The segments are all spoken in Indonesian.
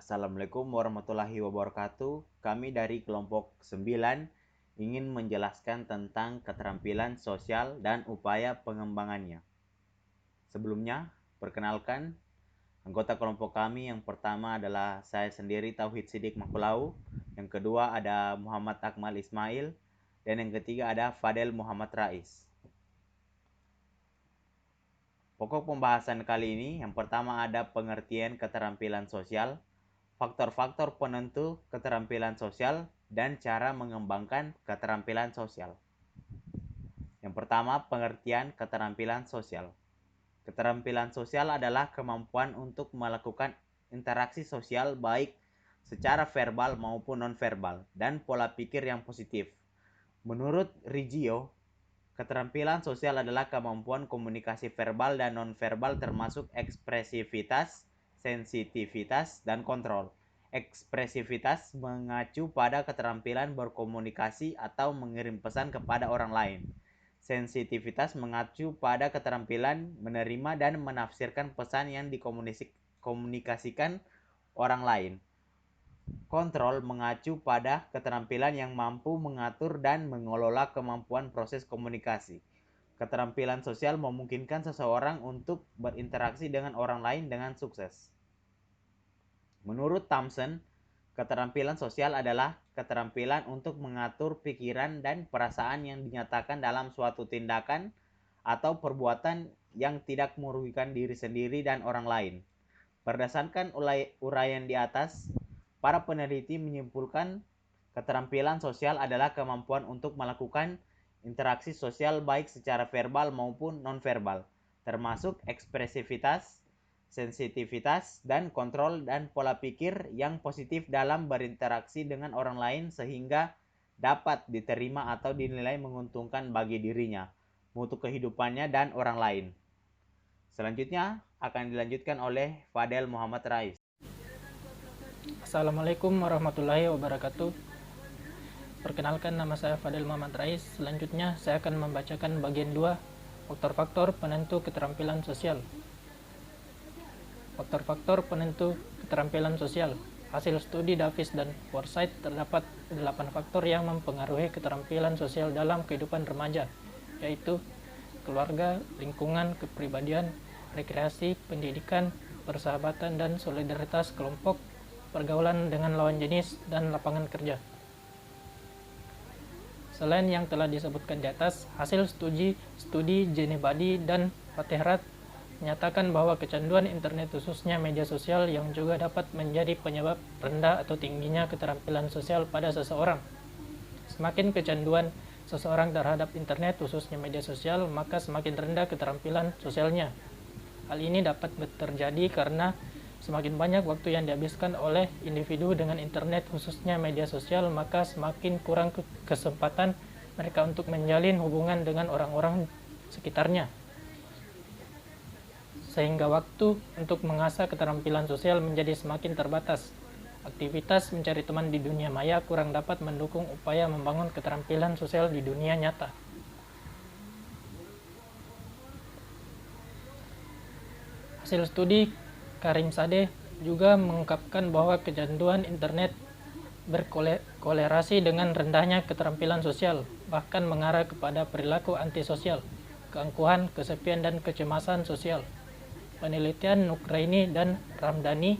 Assalamualaikum warahmatullahi wabarakatuh. Kami dari kelompok 9 ingin menjelaskan tentang keterampilan sosial dan upaya pengembangannya. Sebelumnya, perkenalkan anggota kelompok kami. Yang pertama adalah saya sendiri, Tauhid Sidik Makulau. Yang kedua ada Muhammad Akmal Ismail. Dan yang ketiga ada Fadel Muhammad Rais. Pokok pembahasan kali ini, yang pertama ada pengertian keterampilan sosial, faktor-faktor penentu keterampilan sosial, dan cara mengembangkan keterampilan sosial. Yang pertama, pengertian keterampilan sosial. Keterampilan sosial adalah kemampuan untuk melakukan interaksi sosial baik secara verbal maupun nonverbal dan pola pikir yang positif. Menurut Riggio, keterampilan sosial adalah kemampuan komunikasi verbal dan nonverbal termasuk ekspresivitas, sensitivitas, dan kontrol. Ekspresivitas mengacu pada keterampilan berkomunikasi atau mengirim pesan kepada orang lain. Sensitivitas mengacu pada keterampilan menerima dan menafsirkan pesan yang dikomunikasikan orang lain. Kontrol mengacu pada keterampilan yang mampu mengatur dan mengelola kemampuan proses komunikasi. Keterampilan sosial memungkinkan seseorang untuk berinteraksi dengan orang lain dengan sukses. Menurut Thompson, keterampilan sosial adalah keterampilan untuk mengatur pikiran dan perasaan yang dinyatakan dalam suatu tindakan atau perbuatan yang tidak merugikan diri sendiri dan orang lain. Berdasarkan uraian di atas, para peneliti menyimpulkan keterampilan sosial adalah kemampuan untuk melakukan interaksi sosial baik secara verbal maupun nonverbal, termasuk ekspresivitas, sensitivitas, dan kontrol dan pola pikir yang positif dalam berinteraksi dengan orang lain sehingga dapat diterima atau dinilai menguntungkan bagi dirinya, mutu kehidupannya, dan orang lain. Selanjutnya akan dilanjutkan oleh Fadel Muhammad Rais. Assalamualaikum warahmatullahi wabarakatuh. Perkenalkan, nama saya Fadel Muhammad Rais. Selanjutnya saya akan membacakan bagian 2, faktor-faktor penentu keterampilan sosial. Faktor-faktor penentu keterampilan sosial. Hasil studi Davis dan Forsyth, terdapat 8 faktor yang mempengaruhi keterampilan sosial dalam kehidupan remaja, yaitu keluarga, lingkungan, kepribadian, rekreasi, pendidikan, persahabatan dan solidaritas kelompok, pergaulan dengan lawan jenis, dan lapangan kerja. Selain yang telah disebutkan di atas, hasil studi Genebadi dan Fatehrat menyatakan bahwa kecanduan internet, khususnya media sosial, yang juga dapat menjadi penyebab rendah atau tingginya keterampilan sosial pada seseorang. Semakin kecanduan seseorang terhadap internet, khususnya media sosial, maka semakin rendah keterampilan sosialnya. Hal ini dapat terjadi karena semakin banyak waktu yang dihabiskan oleh individu dengan internet, khususnya media sosial, maka semakin kurang kesempatan mereka untuk menjalin hubungan dengan orang-orang sekitarnya. Sehingga waktu untuk mengasah keterampilan sosial menjadi semakin terbatas. Aktivitas mencari teman di dunia maya kurang dapat mendukung upaya membangun keterampilan sosial di dunia nyata. Hasil studi Karimzadeh juga mengungkapkan bahwa kecanduan internet berkolerasi dengan rendahnya keterampilan sosial, bahkan mengarah kepada perilaku antisosial, keangkuhan, kesepian, dan kecemasan sosial. Penelitian Nukraini dan Ramdhani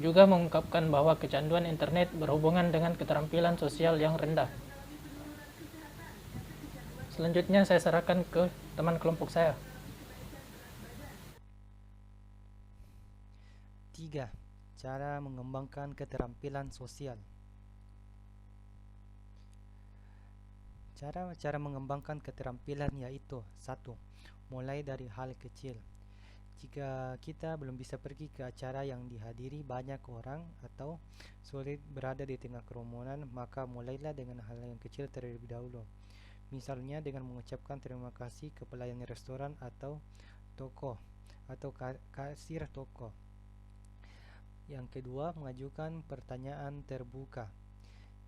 juga mengungkapkan bahwa kecanduan internet berhubungan dengan keterampilan sosial yang rendah. Selanjutnya saya serahkan ke teman kelompok saya. 3. Cara mengembangkan keterampilan sosial. Cara mengembangkan keterampilan yaitu 1. Mulai dari hal kecil. Jika kita belum bisa pergi ke acara yang dihadiri banyak orang atau sulit berada di tengah kerumunan, maka mulailah dengan hal yang kecil terlebih dahulu. Misalnya dengan mengucapkan terima kasih ke pelayan restoran atau toko atau kasir toko. Yang kedua, mengajukan pertanyaan terbuka.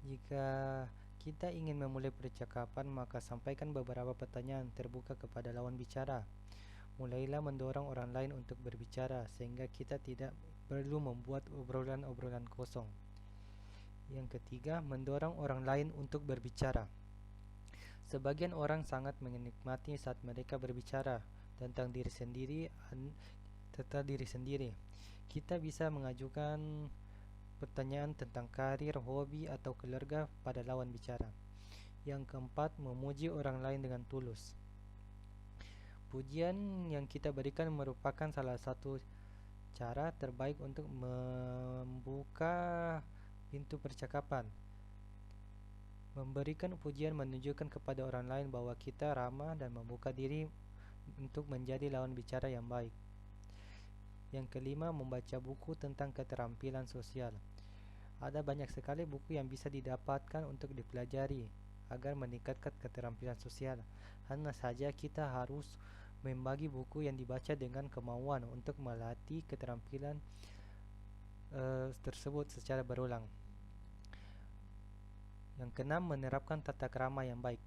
Jika kita ingin memulai percakapan, maka sampaikan beberapa pertanyaan terbuka kepada lawan bicara. Mulailah mendorong orang lain untuk berbicara sehingga kita tidak perlu membuat obrolan-obrolan kosong. Yang ketiga, mendorong orang lain untuk berbicara. Sebagian orang sangat menikmati saat mereka berbicara tentang diri sendiri. Kita bisa mengajukan pertanyaan tentang karir, hobi, atau keluarga pada lawan bicara. Yang keempat, memuji orang lain dengan tulus. Pujian yang kita berikan merupakan salah satu cara terbaik untuk membuka pintu percakapan. Memberikan pujian menunjukkan kepada orang lain bahwa kita ramah dan membuka diri untuk menjadi lawan bicara yang baik. Yang kelima, membaca buku tentang keterampilan sosial. Ada banyak sekali buku yang bisa didapatkan untuk dipelajari agar meningkatkan keterampilan sosial. Hanya saja kita harus membagi buku yang dibaca dengan kemauan untuk melatih keterampilan tersebut secara berulang. Yang keenam, menerapkan tata krama yang baik.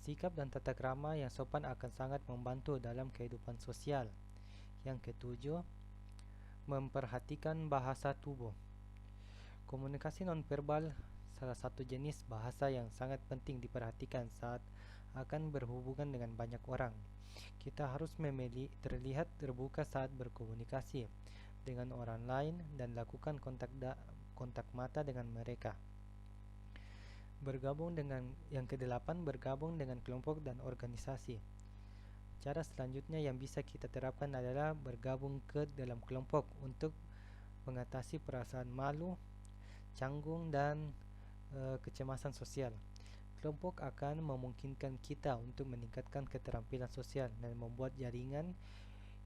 Sikap dan tata krama yang sopan akan sangat membantu dalam kehidupan sosial. Yang ketujuh, memperhatikan bahasa tubuh. Komunikasi nonverbal salah satu jenis bahasa yang sangat penting diperhatikan saat akan berhubungan dengan banyak orang. Kita harus terlihat terbuka saat berkomunikasi dengan orang lain dan lakukan kontak mata dengan mereka. Yang kedelapan, bergabung dengan kelompok dan organisasi. Cara selanjutnya yang bisa kita terapkan adalah bergabung ke dalam kelompok untuk mengatasi perasaan malu, canggung, dan kecemasan sosial. Kelompok akan memungkinkan kita untuk meningkatkan keterampilan sosial dan membuat jaringan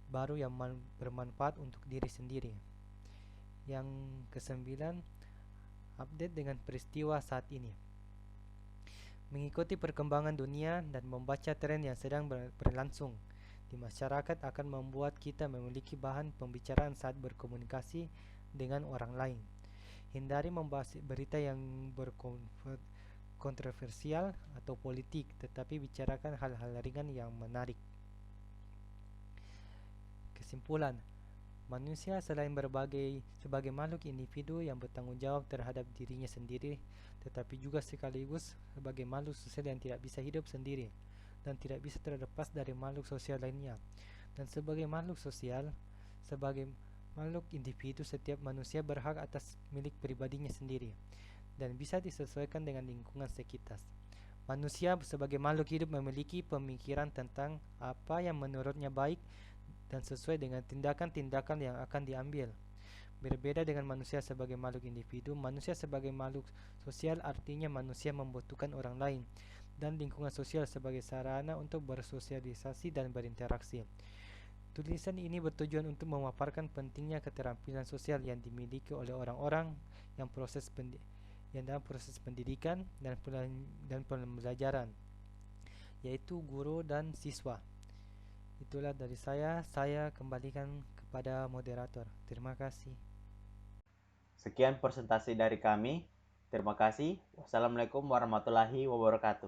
baru yang bermanfaat untuk diri sendiri. Yang kesembilan, update dengan peristiwa saat ini. Mengikuti perkembangan dunia dan membaca tren yang sedang berlangsung di masyarakat akan membuat kita memiliki bahan pembicaraan saat berkomunikasi dengan orang lain. Hindari membahas berita yang kontroversial atau politik, tetapi bicarakan hal-hal ringan yang menarik. Kesimpulan, manusia selain sebagai makhluk individu yang bertanggung jawab terhadap dirinya sendiri, tetapi juga sekaligus sebagai makhluk sosial yang tidak bisa hidup sendiri dan tidak bisa terlepas dari makhluk sosial lainnya. Dan sebagai makhluk sosial, sebagai makhluk individu, setiap manusia berhak atas milik pribadinya sendiri dan bisa disesuaikan dengan lingkungan sekitar. Manusia sebagai makhluk hidup memiliki pemikiran tentang apa yang menurutnya baik dan sesuai dengan tindakan-tindakan yang akan diambil. Berbeda dengan manusia sebagai makhluk individu, manusia sebagai makhluk sosial artinya manusia membutuhkan orang lain dan lingkungan sosial sebagai sarana untuk bersosialisasi dan berinteraksi. Tulisan ini bertujuan untuk memaparkan pentingnya keterampilan sosial yang dimiliki oleh orang-orang yang dalam proses pendidikan dan pembelajaran, yaitu guru dan siswa. Itulah dari saya kembalikan kepada moderator. Terima kasih. Sekian presentasi dari kami. Terima kasih. Wassalamualaikum warahmatullahi wabarakatuh.